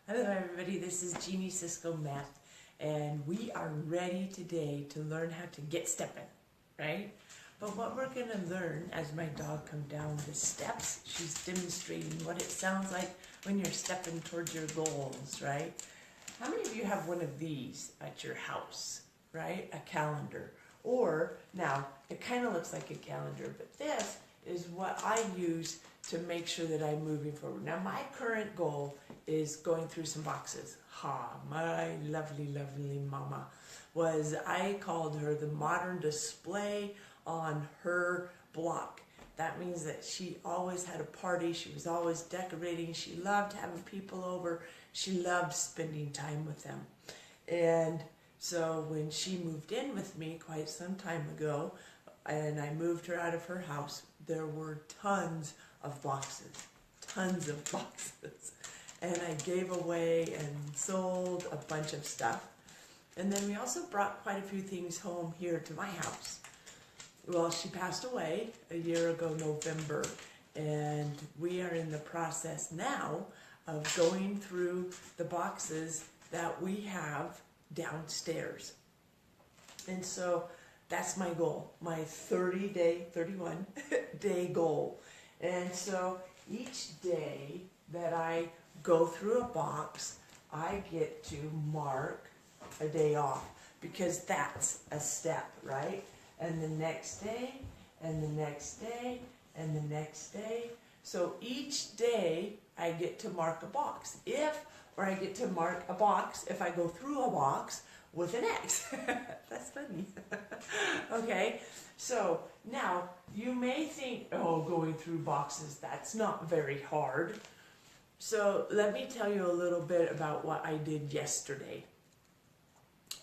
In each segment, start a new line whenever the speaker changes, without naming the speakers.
Hello everybody, this is Jeanie Cisco-Meth, and we are ready today to learn how to get steppen, right? But what we're going to learn as my dog comes down the steps, she's demonstrating what it sounds like when you're stepping towards your goals, right? How many of you have one of these at your house, right? A calendar. Or, now, it kind of looks like a calendar, but this is what I use to make sure that I'm moving forward. Now, my current goal is going through some boxes. My lovely, lovely mama I called her the modern display on her block. That means that she always had a party. She was always decorating. She loved having people over. She loved spending time with them. And so when she moved in with me quite some time ago, and I moved her out of her house, there were tons of boxes. And I gave away and sold a bunch of stuff. And then we also brought quite a few things home here to my house. Well, she passed away a year ago, November, and we are in the process now of going through the boxes that we have downstairs. And so that's my goal, my 31 day goal. And so each day that I go through a box, I get to mark a day off, because that's a step, right? And the next day, and the next day, and the next day. So each day I get to mark a box. I get to mark a box if I go through a box with an X. That's funny. Okay, so now you may think, oh, going through boxes, that's not very hard. So let me tell you a little bit about what I did yesterday.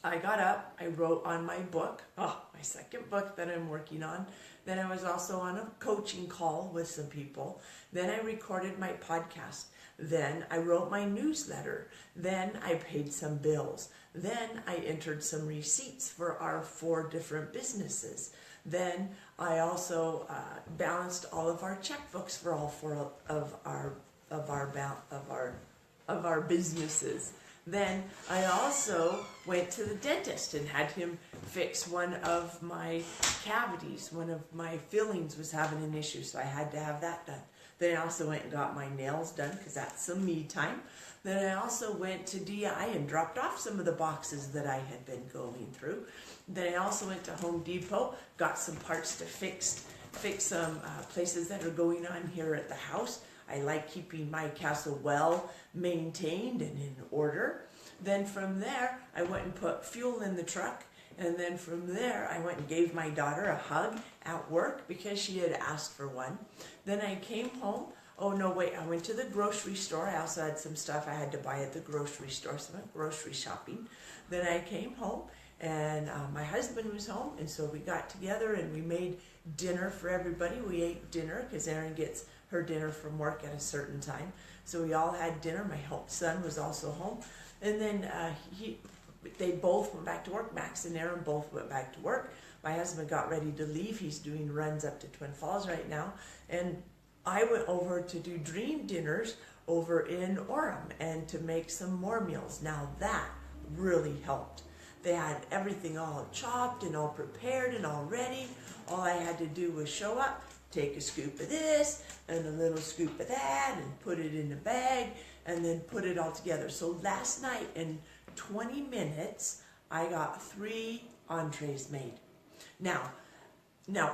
I got up, I wrote on my book, my second book that I'm working on. Then I was also on a coaching call with some people. Then I recorded my podcast. Then I wrote my newsletter. Then I paid some bills. Then I entered some receipts for our 4 different businesses. Then I also balanced all of our checkbooks for all 4 of our businesses. Then I also went to the dentist and had him fix one of my cavities. One of my fillings was having an issue, so I had to have that done. Then I also went and got my nails done, because that's some me time. Then I also went to DI and dropped off some of the boxes that I had been going through. Then I also went to Home Depot, got some parts to fix some places that are going on here at the house. I like keeping my castle well maintained and in order. Then from there, I went and put fuel in the truck. And then from there, I went and gave my daughter a hug at work because she had asked for one. Then I came home. Oh, no, wait, I went to the grocery store. I also had some stuff I had to buy at the grocery store, so I went grocery shopping. Then I came home, and my husband was home, and so we got together and we made dinner for everybody. We ate dinner because Erin gets her dinner from work at a certain time. So we all had dinner. My son was also home. And then they both went back to work. Max and Erin both went back to work. My husband got ready to leave. He's doing runs up to Twin Falls right now. And I went over to do dream dinners over in Orem and to make some more meals. Now that really helped. They had everything all chopped and all prepared and all ready. All I had to do was show up, take a scoop of this and a little scoop of that and put it in a bag and then put it all together. So last night in 20 minutes, I got 3 entrees made. Now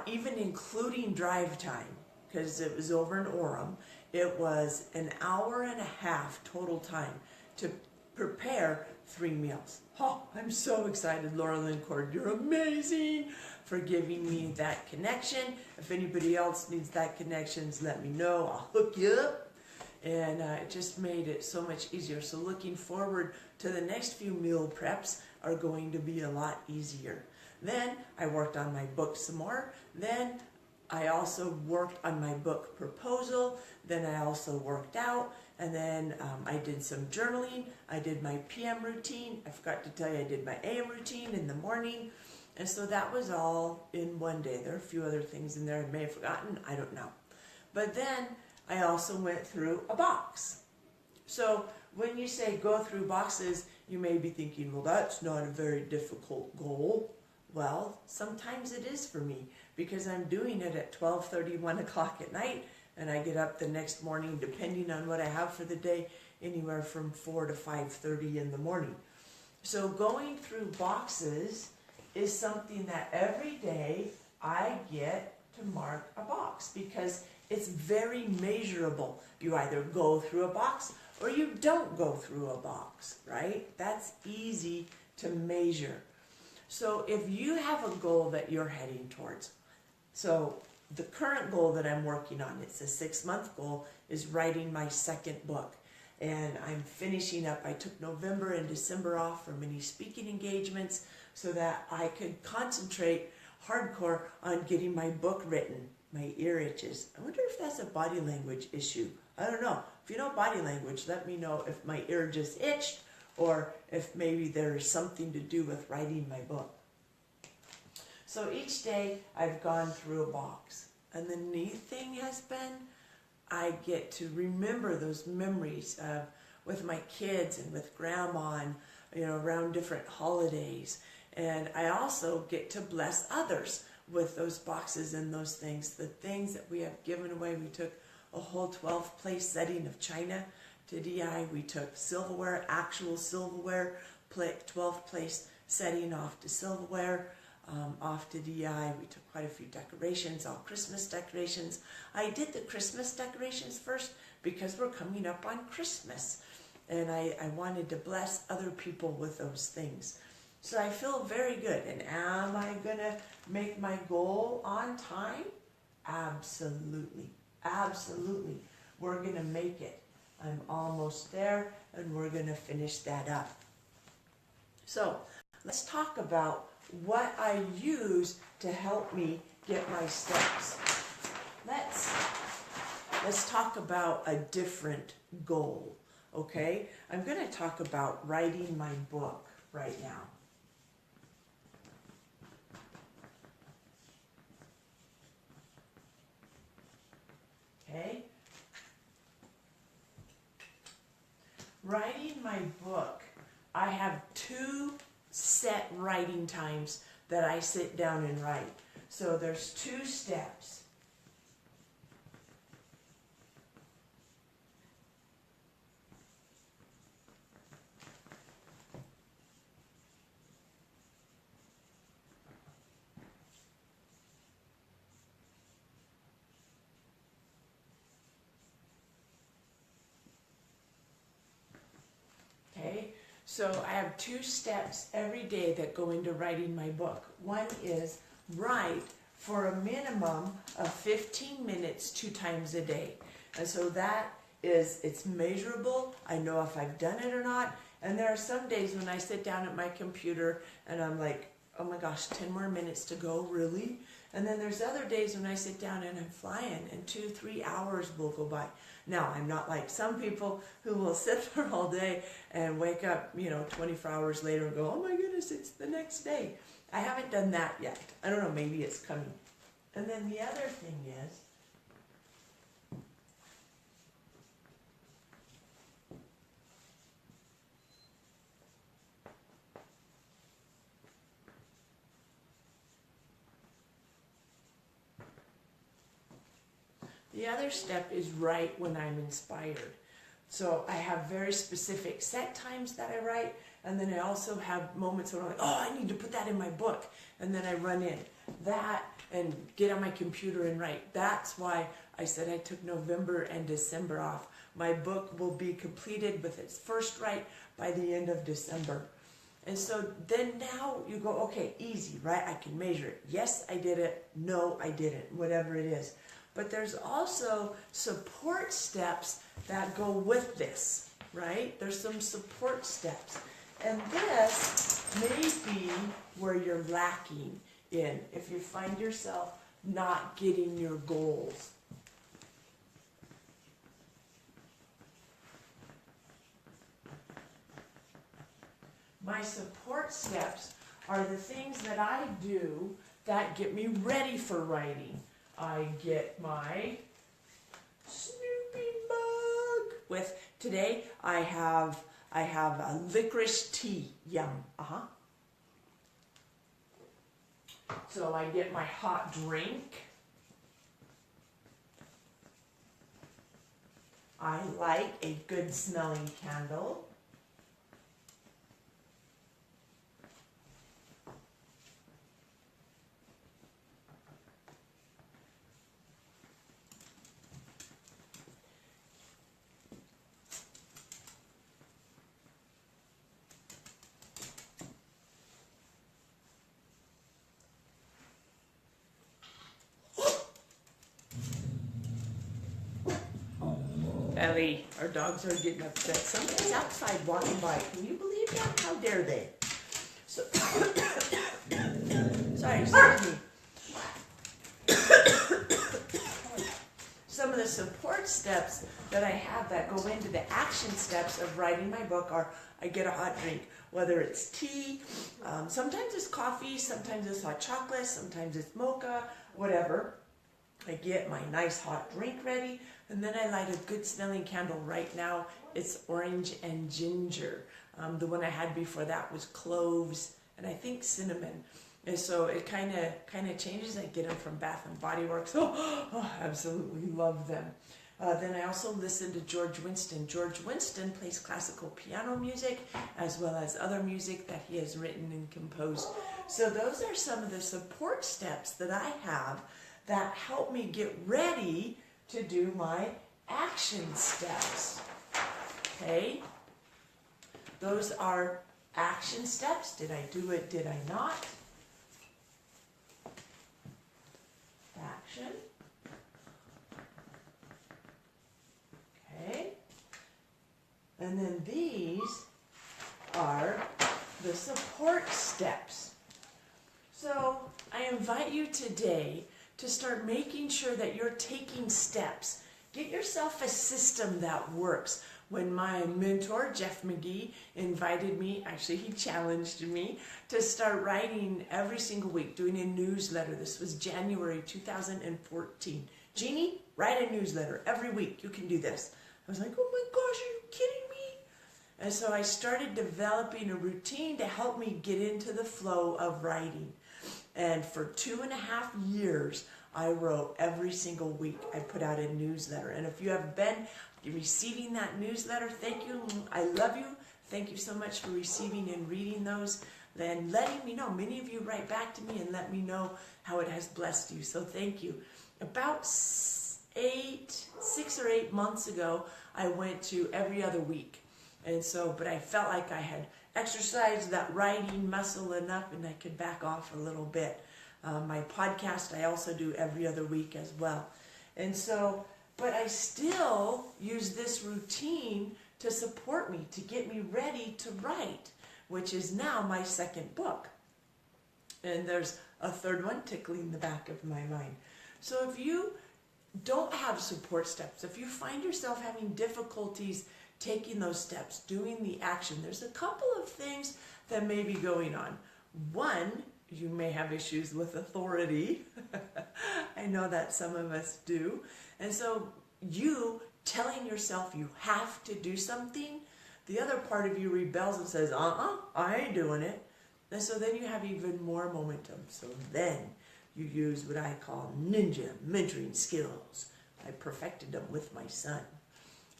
even including drive time, because it was over in Orem, it was an hour and a half total time to prepare 3 meals. Oh, I'm so excited, Laura Lincord. You're amazing for giving me that connection. If anybody else needs that connection, let me know. I'll hook you up. And it just made it so much easier. So looking forward to the next few meal preps are going to be a lot easier. Then I worked on my book some more. Then I also worked on my book proposal. Then I also worked out. And then I did some journaling. I did my PM routine. I forgot to tell you I did my AM routine in the morning. And so that was all in one day. There are a few other things in there I may have forgotten. I don't know. But then I also went through a box. So when you say go through boxes, you may be thinking, well, that's not a very difficult goal. Well, sometimes it is for me because I'm doing it at 12:30, 1 o'clock at night, and I get up the next morning, depending on what I have for the day, anywhere from 4 to 5:30 in the morning. So going through boxes is something that every day I get to mark a box because it's very measurable. You either go through a box or you don't go through a box, right? That's easy to measure. So if you have a goal that you're heading towards, so the current goal that I'm working on, it's a 6-month goal, is writing my second book. And I'm finishing up. I took November and December off from any speaking engagements so that I could concentrate hardcore on getting my book written. My ear itches. I wonder if that's a body language issue. I don't know. If you know body language, let me know if my ear just itched or if maybe there's something to do with writing my book. So each day I've gone through a box. And the neat thing has been I get to remember those memories of with my kids and with grandma and around different holidays. And I also get to bless others with those boxes and those things. The things that we have given away. We took a whole 12-place setting of china to DI. We took silverware, actual silverware, 12-place setting off to silverware. Off to DI. We took quite a few decorations, all Christmas decorations. I did the Christmas decorations first because we're coming up on Christmas. And I wanted to bless other people with those things. So I feel very good. And am I going to make my goal on time? Absolutely. Absolutely. We're going to make it. I'm almost there and we're going to finish that up. So let's talk about what I use to help me get my steps. Let's talk about a different goal, okay? I'm going to talk about writing my book right now. Okay? Writing my book, I have 2 set writing times that I sit down and write. So there's 2 steps. Okay? So I have 2 steps every day that go into writing my book. One is write for a minimum of 15 minutes 2 times a day. And so that is, it's measurable. I know if I've done it or not. And there are some days when I sit down at my computer and I'm like, oh my gosh, 10 more minutes to go, really? And then there's other days when I sit down and I'm flying and 2-3 hours will go by. Now, I'm not like some people who will sit there all day and wake up, 24 hours later and go, oh my goodness, it's the next day. I haven't done that yet. I don't know, maybe it's coming. And then the other thing is, the other step is write when I'm inspired. So I have very specific set times that I write, and then I also have moments where I'm like, oh, I need to put that in my book, and then I run in that and get on my computer and write. That's why I said I took November and December off. My book will be completed with its first write by the end of December. And so then now you go, okay, easy, right? I can measure it. Yes, I did it. No, I didn't, whatever it is. But there's also support steps that go with this, right? There's some support steps. And this may be where you're lacking in if you find yourself not getting your goals. My support steps are the things that I do that get me ready for writing. I get my Snoopy mug. with today. I have a licorice tea. Yum. So I get my hot drink. I light a good smelling candle. Ellie, our dogs are getting upset. Somebody's outside walking by. Can you believe that? How dare they? So, sorry, excuse me. Some of the support steps that I have that go into the action steps of writing my book are I get a hot drink, whether it's tea, sometimes it's coffee, sometimes it's hot chocolate, sometimes it's mocha, whatever. I get my nice hot drink ready, and then I light a good smelling candle. Right now it's orange and ginger. The one I had before that was cloves and I think cinnamon. And so it kind of changes. I get them from Bath and Body Works. Oh, absolutely love them. Then I also listen to George Winston. George Winston plays classical piano music as well as other music that he has written and composed. So those are some of the support steps that I have that help me get ready to do my action steps. Okay? Those are action steps. Did I do it? Did I not? Action. Okay. And then these are the support steps. So I invite you today to start making sure that you're taking steps. Get yourself a system that works. When my mentor, Jeff McGee, invited me, actually he challenged me to start writing every single week, doing a newsletter. This was January 2014. Jeanie, write a newsletter every week. You can do this. I was like, oh my gosh, are you kidding me? And so I started developing a routine to help me get into the flow of writing. And for 2.5 years, I wrote every single week. I put out a newsletter. And if you have been receiving that newsletter, thank you. I love you. Thank you so much for receiving and reading those and letting me know. Many of you write back to me and let me know how it has blessed you. So thank you. About 6 or 8 months ago, I went to every other week. And so, but I felt like I had exercised that writing muscle enough and I could back off a little bit. My podcast, I also do every other week as well. And so, but I still use this routine to support me, to get me ready to write, which is now my second book. And there's a third one tickling the back of my mind. So if you don't have support steps, if you find yourself having difficulties taking those steps, doing the action, there's a couple of things that may be going on. One, you may have issues with authority. I know that some of us do. And so you telling yourself you have to do something, the other part of you rebels and says, I ain't doing it. And so then you have even more momentum. So then you use what I call ninja mentoring skills. I perfected them with my son.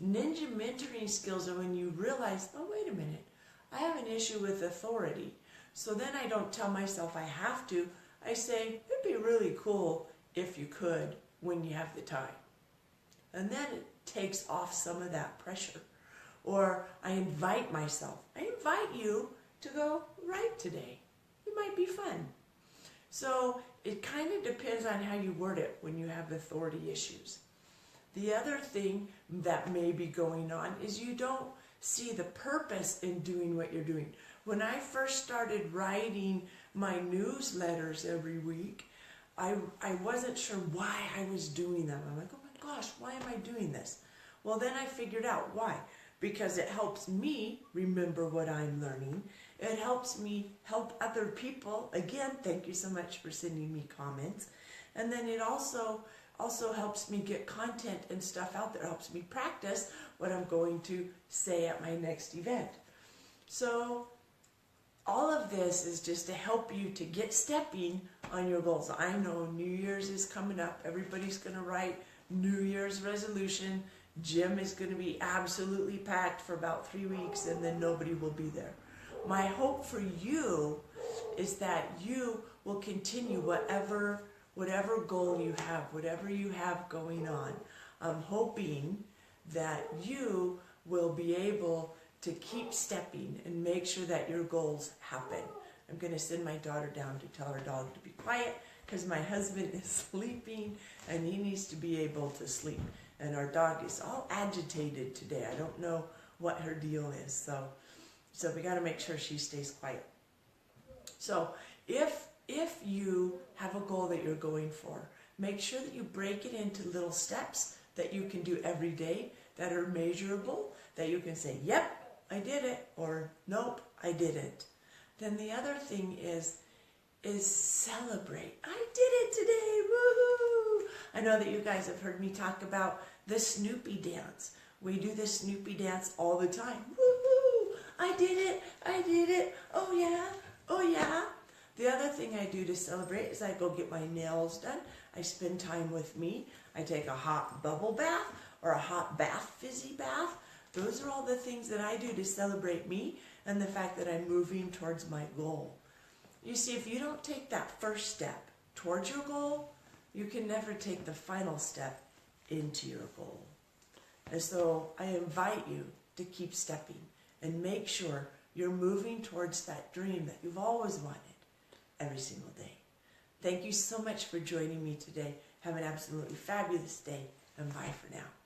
Ninja mentoring skills are when you realize, oh, wait a minute, I have an issue with authority. So then I don't tell myself I have to. I say, it'd be really cool if you could when you have the time. And then it takes off some of that pressure. Or I invite myself. I invite you to go write today. It might be fun. So it kind of depends on how you word it when you have authority issues. The other thing that may be going on is you don't see the purpose in doing what you're doing. When I first started writing my newsletters every week, I wasn't sure why I was doing them. I'm like, oh my gosh, why am I doing this? Well, then I figured out why. Because it helps me remember what I'm learning. It helps me help other people. Again, thank you so much for sending me comments. And then it also also helps me get content and stuff out there, helps me practice what I'm going to say at my next event. So all of this is just to help you to get stepping on your goals. I know New Year's is coming up. Everybody's going to write New Year's resolution. Gym is going to be absolutely packed for about 3 weeks, and then nobody will be there. My hope for you is that you will continue whatever goal you have, whatever you have going on. I'm hoping that you will be able to keep stepping and make sure that your goals happen. I'm going to send my daughter down to tell her dog to be quiet because my husband is sleeping and he needs to be able to sleep. And our dog is all agitated today. I don't know what her deal is. So we got to make sure she stays quiet. So if you have a goal that you're going for, make sure that you break it into little steps that you can do every day that are measurable, that you can say, yep, I did it, or nope, I didn't. Then the other thing is celebrate. I did it today, woohoo! I know that you guys have heard me talk about the Snoopy dance. We do the Snoopy dance all the time. Woohoo! I did it, oh yeah, oh yeah. The other thing I do to celebrate is I go get my nails done. I spend time with me. I take a hot bubble bath or a hot bath, fizzy bath. Those are all the things that I do to celebrate me and the fact that I'm moving towards my goal. You see, if you don't take that first step towards your goal, you can never take the final step into your goal. And so I invite you to keep stepping and make sure you're moving towards that dream that you've always wanted every single day. Thank you so much for joining me today. Have an absolutely fabulous day, and bye for now.